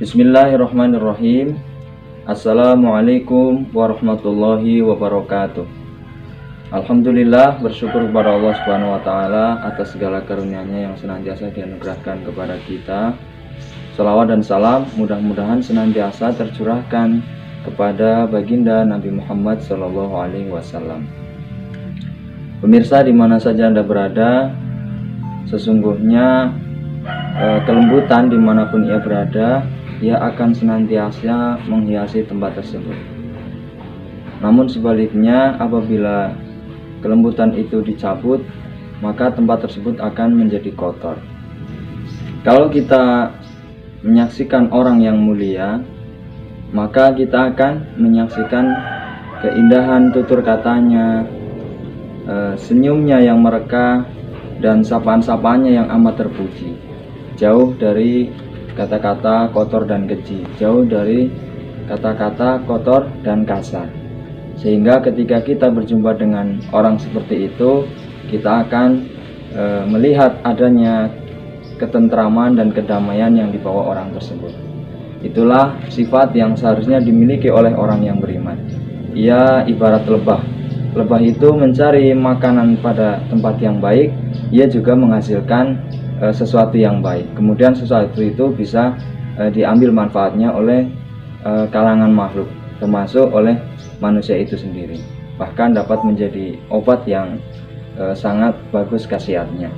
Bismillahirrahmanirrahim. Assalamualaikum warahmatullahi wabarakatuh. Alhamdulillah, bersyukur kepada Allah Subhanahu wa taala atas segala karunia-Nya yang senantiasa dianugerahkan kepada kita. Salawat dan salam mudah-mudahan senantiasa tercurahkan kepada baginda Nabi Muhammad SAW. Pemirsa dimana saja Anda berada, sesungguhnya kelembutan dimanapun ia berada, ia akan senantiasa menghiasi tempat tersebut. Namun sebaliknya, apabila kelembutan itu dicabut, maka tempat tersebut akan menjadi kotor. Kalau kita menyaksikan orang yang mulia, maka kita akan menyaksikan keindahan tutur katanya, senyumnya yang merekah, dan sapaan-sapaannya yang amat terpuji. Jauh dari kata-kata kotor dan keji, jauh dari kata-kata kotor dan kasar. Sehingga ketika kita berjumpa dengan orang seperti itu, kita akan melihat adanya ketentraman dan kedamaian yang dibawa orang tersebut. Itulah sifat yang seharusnya dimiliki oleh orang yang beriman. Ia ibarat lebah. Lebah itu mencari makanan pada tempat yang baik, ia juga menghasilkan sesuatu yang baik. Kemudian sesuatu itu bisa diambil manfaatnya oleh kalangan makhluk, termasuk oleh manusia itu sendiri. Bahkan dapat menjadi obat yang sangat bagus khasiatnya.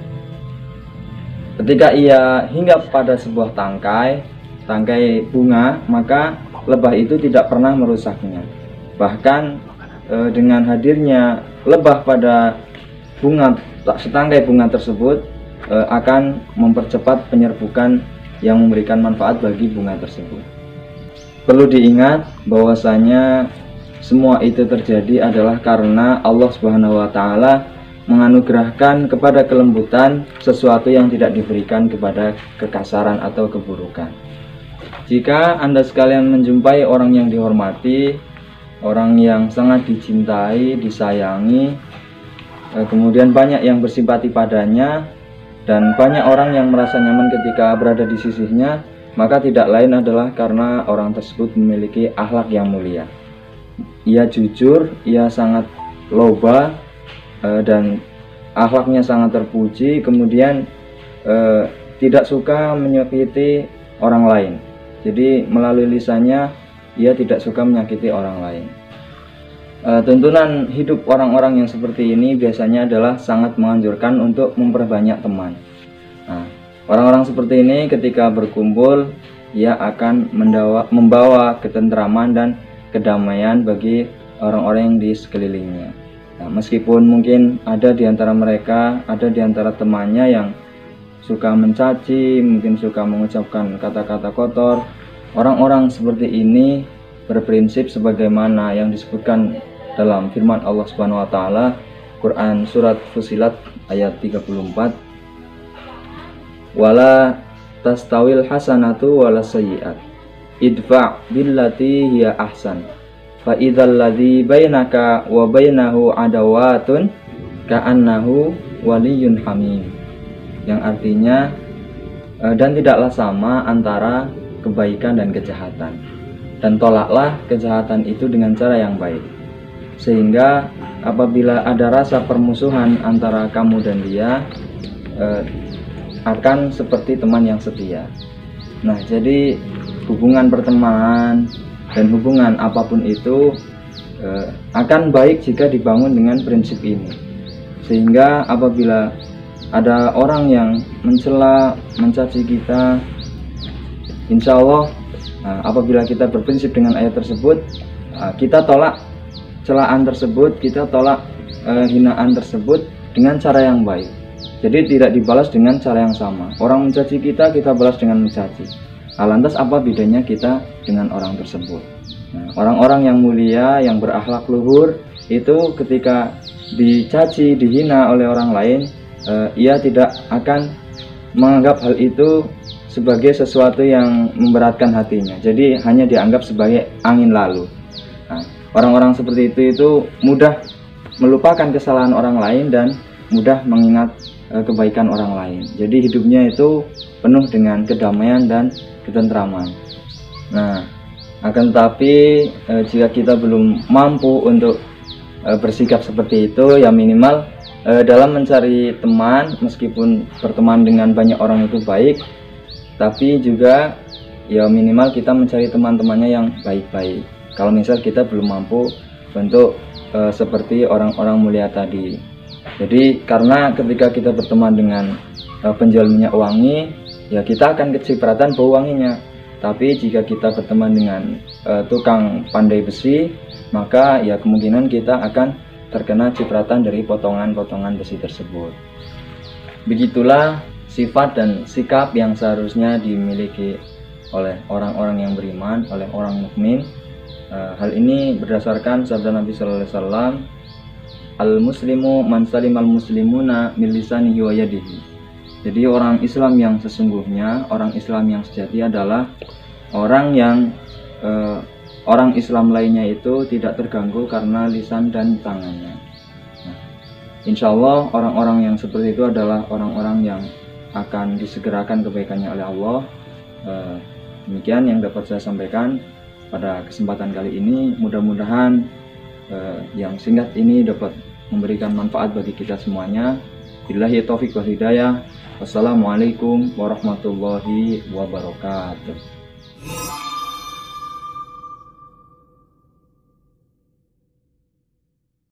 Ketika ia hinggap pada sebuah tangkai bunga, maka lebah itu tidak pernah merusaknya. Bahkan dengan hadirnya lebah pada setangkai bunga tersebut, akan mempercepat penyerbukan yang memberikan manfaat bagi bunga tersebut. Perlu diingat bahwasanya semua itu terjadi adalah karena Allah Subhanahu wa taala menganugerahkan kepada kelembutan sesuatu yang tidak diberikan kepada kekasaran atau keburukan. Jika Anda sekalian menjumpai orang yang dihormati, orang yang sangat dicintai, disayangi, kemudian banyak yang bersimpati padanya, dan banyak orang yang merasa nyaman ketika berada di sisinya, maka tidak lain adalah karena orang tersebut memiliki akhlak yang mulia. Ia jujur, ia sangat loba, dan akhlaknya sangat terpuji, kemudian tidak suka menyakiti orang lain. Jadi melalui lisannya ia tidak suka menyakiti orang lain. Tuntunan hidup orang-orang yang seperti ini biasanya adalah sangat menganjurkan untuk memperbanyak teman. Nah, orang-orang seperti ini ketika berkumpul, ia akan membawa ketentraman dan kedamaian bagi orang-orang yang di sekelilingnya. Nah, meskipun mungkin ada di antara mereka, ada di antara temannya yang suka mencaci, mungkin suka mengucapkan kata-kata kotor, orang-orang seperti ini berprinsip sebagaimana yang disebutkan dalam firman Allah Subhanahu wa taala, Quran surat Fussilat ayat 34, wala tastawil hasanatu wala sayyi'at idfa' billati hiya ahsan fa idzal ladzi bainaka wa bainahu adawatun ka'annahu waliyyun hamim, yang artinya dan tidaklah sama antara kebaikan dan kejahatan, dan tolaklah kejahatan itu dengan cara yang baik, sehingga apabila ada rasa permusuhan antara kamu dan dia, akan seperti teman yang setia. Nah, jadi hubungan pertemanan dan hubungan apapun itu akan baik jika dibangun dengan prinsip ini. Sehingga apabila ada orang yang mencela, mencaci kita, insya Allah apabila kita berprinsip dengan ayat tersebut, kita tolak celaan tersebut, kita tolak hinaan tersebut dengan cara yang baik. Jadi tidak dibalas dengan cara yang sama. Orang mencaci kita, kita balas dengan mencaci. Lantas apa bedanya kita dengan orang tersebut? Nah, orang-orang yang mulia, yang berakhlak luhur, itu ketika dicaci, dihina oleh orang lain, ia tidak akan menganggap hal itu sebagai sesuatu yang memberatkan hatinya. Jadi hanya dianggap sebagai angin lalu. Nah, orang-orang seperti itu mudah melupakan kesalahan orang lain dan mudah mengingat kebaikan orang lain. Jadi hidupnya itu penuh dengan kedamaian dan ketentraman. Nah, akan tetapi jika kita belum mampu untuk bersikap seperti itu, ya minimal dalam mencari teman, meskipun berteman dengan banyak orang itu baik, tapi juga ya minimal kita mencari teman-temannya yang baik-baik. Kalau misal kita belum mampu untuk seperti orang-orang mulia tadi. Jadi karena ketika kita berteman dengan penjual minyak wangi, ya kita akan kecipratan bau wanginya. Tapi jika kita berteman dengan tukang pandai besi, maka ya kemungkinan kita akan terkena cipratan dari potongan-potongan besi tersebut. Begitulah sifat dan sikap yang seharusnya dimiliki oleh orang-orang yang beriman, oleh orang mukmin. Hal ini berdasarkan sabda Nabi Sallallahu Alaihi Wasallam, al-muslimu man salimal muslimuna min lisanihi wa yadihi. Jadi orang Islam yang sesungguhnya, orang Islam yang sejati adalah orang yang orang Islam lainnya itu tidak terganggu karena lisan dan tangannya. Nah, insya Allah orang-orang yang seperti itu adalah orang-orang yang akan disegerakan kebaikannya oleh Allah. Demikian yang dapat saya sampaikan pada kesempatan kali ini. Mudah-mudahan yang singkat ini dapat memberikan manfaat bagi kita semuanya. Billahi taufiq wal hidayah. Wassalamualaikum warahmatullahi wabarakatuh.